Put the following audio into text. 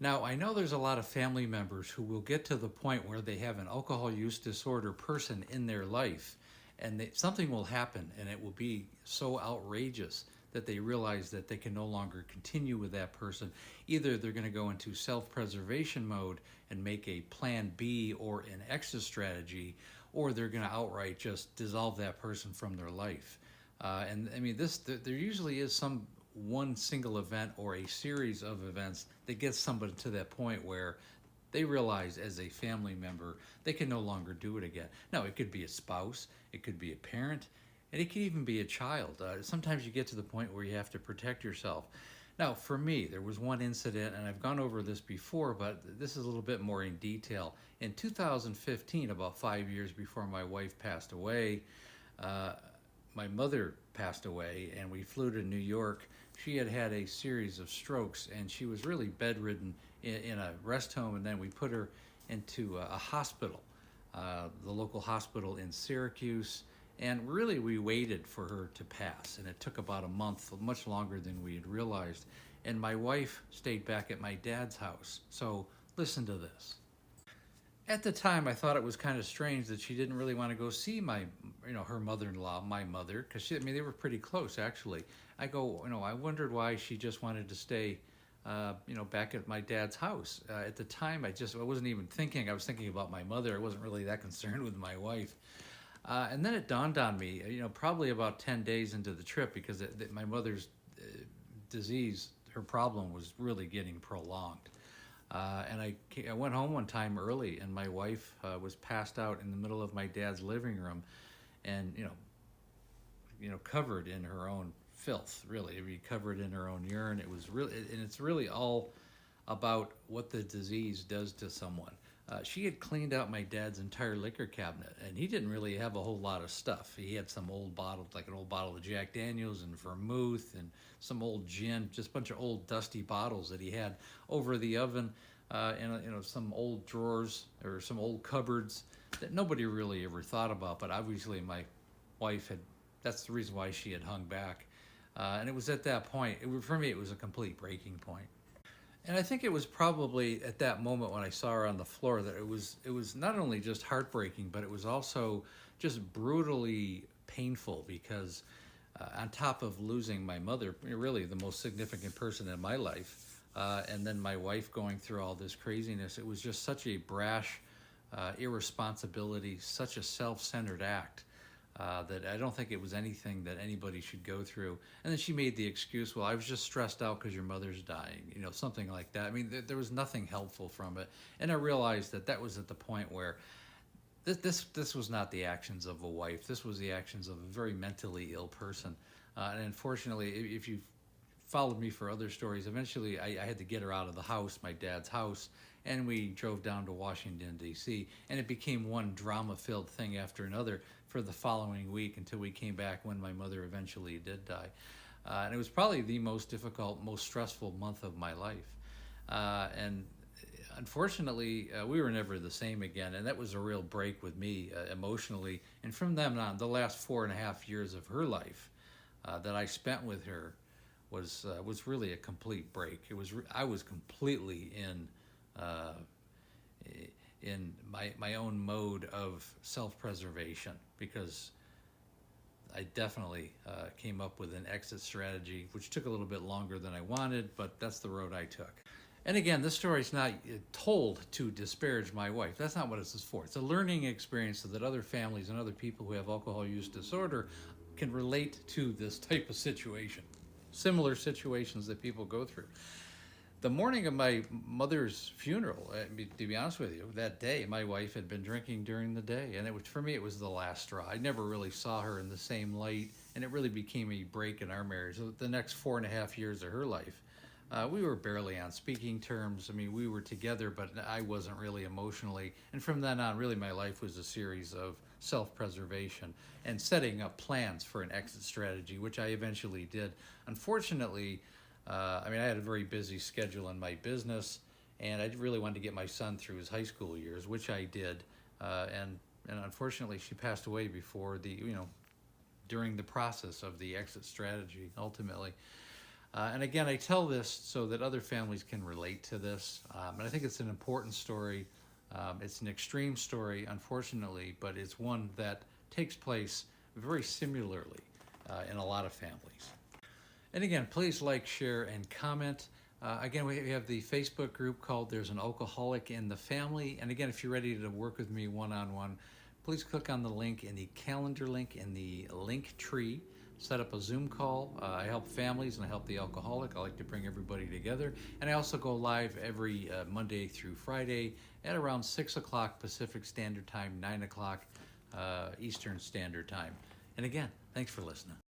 Now, I know there's a lot of family members who will get to the point where they have an alcohol use disorder person in their life, and something will happen, and it will be so outrageous that they realize that they can no longer continue with that person. Either they're going to go into self preservation mode and make a plan B or an exit strategy, or they're going to outright just dissolve that person from their life. And I mean, there usually is some one single event or a series of events that gets somebody to that point where they realize as a family member they can no longer do it again. Now, it could be a spouse, it could be a parent, and it could even be a child. Sometimes you get to the point where you have to protect yourself. Now, for me, there was one incident, and I've gone over this before, but this is a little bit more in detail. In 2015, about 5 years before my wife passed away, uh, my mother passed away, and we flew to New York. She had had a series of strokes, and she was really bedridden in a rest home, and then we put her into a hospital, the local hospital in Syracuse. And really, we waited for her to pass, and it took about a month, much longer than we had realized. And my wife stayed back at my dad's house. So, listen to this. At the time, I thought it was kind of strange that she didn't really want to go see her mother-in-law, my mother, because I mean, they were pretty close, actually. I wondered why she just wanted to stay, back at my dad's house. At the time, I wasn't even thinking. I was thinking about my mother. I wasn't really that concerned with my wife. And then it dawned on me, probably about 10 days into the trip, because my mother's disease, her problem was really getting prolonged. And I went home one time early, and my wife was passed out in the middle of my dad's living room, and covered in her own filth. Really, I mean, covered in her own urine. It was really, and it's really all about what the disease does to someone. She had cleaned out my dad's entire liquor cabinet, and he didn't really have a whole lot of stuff. He had some old bottle, like an old bottle of Jack Daniels and vermouth, and some old gin, just a bunch of old dusty bottles that he had over the oven, and some old drawers or some old cupboards that nobody really ever thought about. But obviously, my wife had. That's the reason why she had hung back, and it was at that point. For me, it was a complete breaking point. And I think it was probably at that moment when I saw her on the floor that it was not only just heartbreaking, but it was also just brutally painful because on top of losing my mother, really the most significant person in my life, and then my wife going through all this craziness, it was just such a brash irresponsibility, such a self-centered act that I don't think it was anything that anybody should go through. And then she made the excuse, well, I was just stressed out because your mother's dying, something like that. I mean, there was nothing helpful from it. And I realized that was at the point where this was not the actions of a wife. This was the actions of a very mentally ill person. And unfortunately, if you followed me for other stories, eventually I had to get her out of the house, my dad's house, and we drove down to Washington, D.C., and it became one drama-filled thing after another for the following week until we came back when my mother eventually did die. And it was probably the most difficult, most stressful month of my life. And unfortunately, we were never the same again, and that was a real break with me emotionally. And from then on, the last 4.5 years of her life that I spent with her was really a complete break. I was completely uh, in my own mode of self-preservation because I definitely came up with an exit strategy, which took a little bit longer than I wanted, but that's the road I took. And again, this story is not told to disparage my wife. That's not what this is for. It's a learning experience so that other families and other people who have alcohol use disorder can relate to this type of situation. Similar situations that people go through. The morning of my mother's funeral, I mean, to be honest with you, that day my wife had been drinking during the day, and for me it was the last straw. I never really saw her in the same light, and it really became a break in our marriage. So the next 4.5 years of her life, we were barely on speaking terms. I mean, we were together, but I wasn't really emotionally. And from then on, really my life was a series of self-preservation and setting up plans for an exit strategy, which I eventually did. Unfortunately, I had a very busy schedule in my business, and I really wanted to get my son through his high school years, which I did. And unfortunately, she passed away before during the process of the exit strategy, ultimately. And again, I tell this so that other families can relate to this. And I think it's an important story. It's an extreme story, unfortunately, but it's one that takes place very similarly in a lot of families. And again, please like, share, and comment. Again, we have the Facebook group called There's an Alcoholic in the Family. And again, if you're ready to work with me one-on-one, please click on the link in the calendar link in the link tree. Set up a Zoom call. I help families and I help the alcoholic. I like to bring everybody together. And I also go live every Monday through Friday at around 6 o'clock Pacific Standard Time, 9 o'clock Eastern Standard Time. And again, thanks for listening.